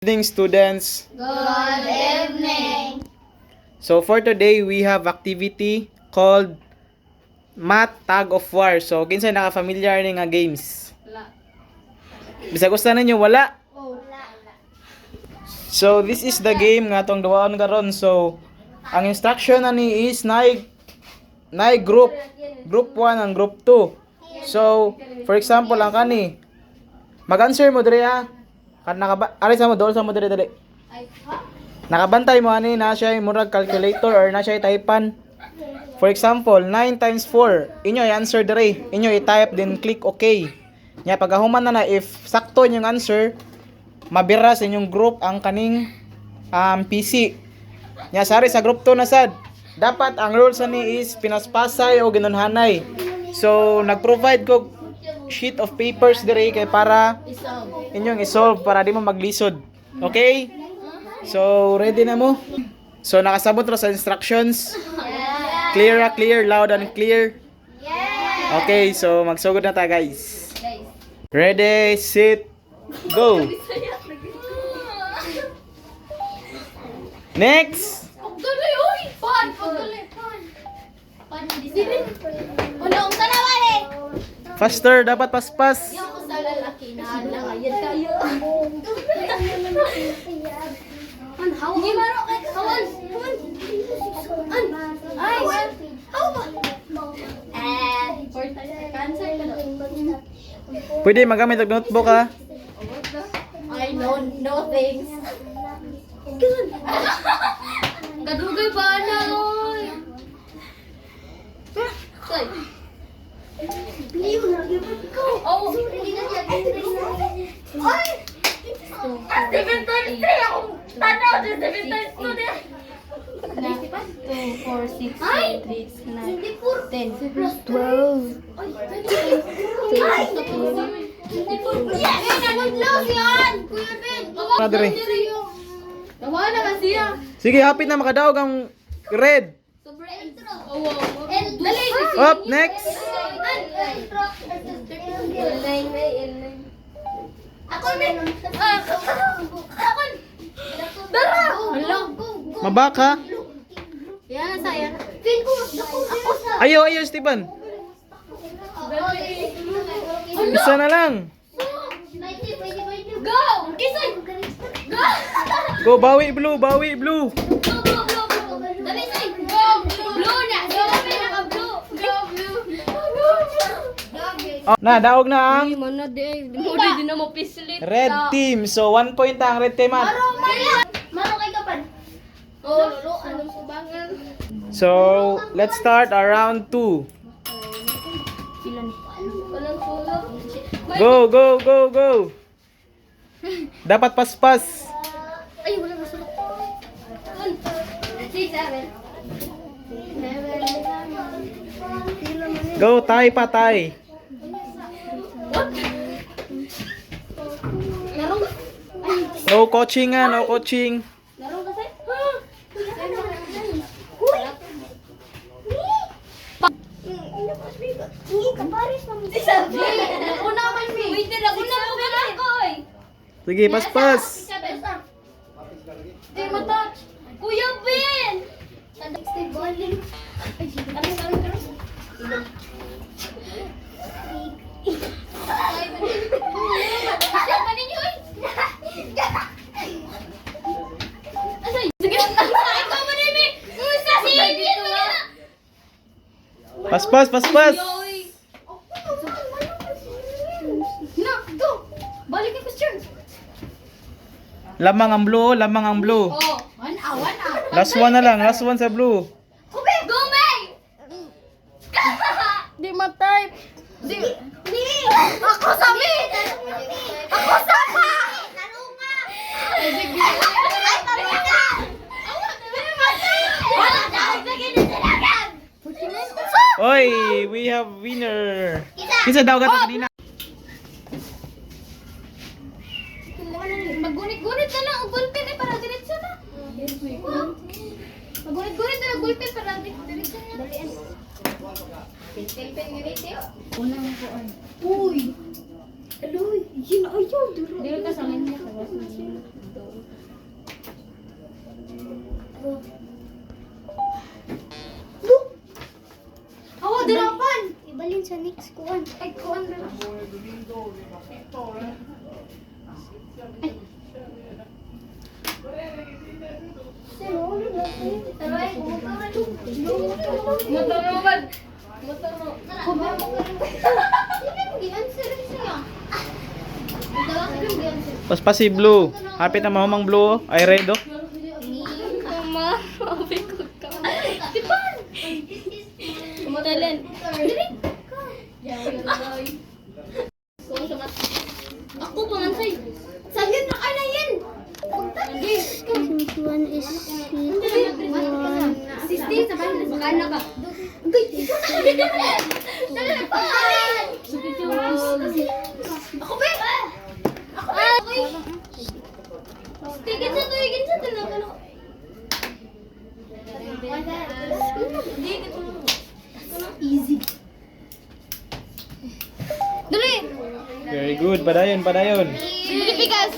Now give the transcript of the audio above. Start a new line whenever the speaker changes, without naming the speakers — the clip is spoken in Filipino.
Good evening, students.
Good evening.
So for today, we have activity called Math Tag of War. So kinsay naka-familiar ni nga games? Bisag gusto ninyo wala? So this is the game nga tong duwaon karon. So ang instruction ani is nay group 1 and group 2. So for example ang kani mag-answer mo dire ha. Aray sa mo doon sa mo dali. Nakabantay mo ani na siya murag calculator or na siya typean. For example, 9 times 4. Inyo i-answer dire. Inyo i-type then click OK. Nya pagahuman na if sakto inyong answer, mabira sa inyong group ang kaning PC. Nya sari sa group 2 na sad. Dapat ang rules ani is pinaspasay o ginunhanay. So nag-provide ko sheet of papers dire kay para inyong isolve para di mo maglisod. Okay? So ready na mo? So nakasabot ra sa instructions. Clear, loud and clear. Okay, so magsugod na ta guys. Ready, set, go. Next.
Pagdali, uy! Pagdali. Unong ka na wali!
Faster, dapat paspas.
Yung ko sa lalaki na langayan kayo. An, hawa. Hindi maro kay kawan. An, ay, hawa ba? Cancer ka na.
Pwede magamit og notebook ha.
I know things. Kadugay pa na, oy. Say. Oh, ay! 7 times 3 ako tanaw din 7 times 2 din.
2, 4, 6, 7, 8, 9, 10, 12.
Madre.
Nawala ka siya.
Sige, hapit na makadaog ang red.
Dali.
Up, next.
Ako na. Ako. Dara. Hello.
Mabaka.
Yan saya. Feel ko ako sa.
Ayaw, Stephen. Isa na lang.
Go. Kisay. Go.
Go, bawi blue.
Go. Dali say. Go. Blue na. Go. Blue.
Oh, na, daog na ang
Mana di na mo pislit.
red team. So, 1 point ang red team at.
Maro kay kapan. Oh, lolo, anong subangan?
So, let's start our round 2.
Walang sulok.
Go. Dapat paspas.
Ay, wala na sulok. 6, 7.
Go, patay.
Larong. Ay,
No coaching nga, no coaching.
larong kasi. Ako naman, Mi. Wait, ako na po ba ako, eh.
Sige, paspas.
Di mo touch. Kuya Ben! Stay bowling. Siapa ninyo, eh? Asay, sige. Ikaw mo, Nemi. Sa singit mo na.
Paspas.
Na, go. Balik yung question.
Lamang ang blue.
Oh, 1 hour na.
Last one na lang, last one sa blue.
Kube! Gumay!
Di ma-type.
Ni! Ako sabi! Ako sama! Tarunga! Ay, tarunga! Wala na! Bigyan na sila!
Oy, we have winner. Kinsa daw gato kanina?
Maggunit-gunit na lang ang gulpin eh para diretso na. Maggunit-gunit na lang gulpin para diretso na. Pilpil ganit eh.
Unang kuan.
Uy! Aloy! Yun ayaw!
Dili ka sa linya sa
next kuan. Ay, kuan na. Ay.
Motor mo ba? Motor mo.
Pas si Blue. Hapit na mamang Blue. Ay red oh.
Mama, mabi ko ka. Tipan! Kumatalan.
Ako pa man sa'yo. Saglit na ka na yan. One is one. Sisti, sabay na. Baka na ka. Ako ba? Ako ba? Tigin sa tinanggal ako. Easy. Dali!
Very good. Padayon, padayon.
Bigas!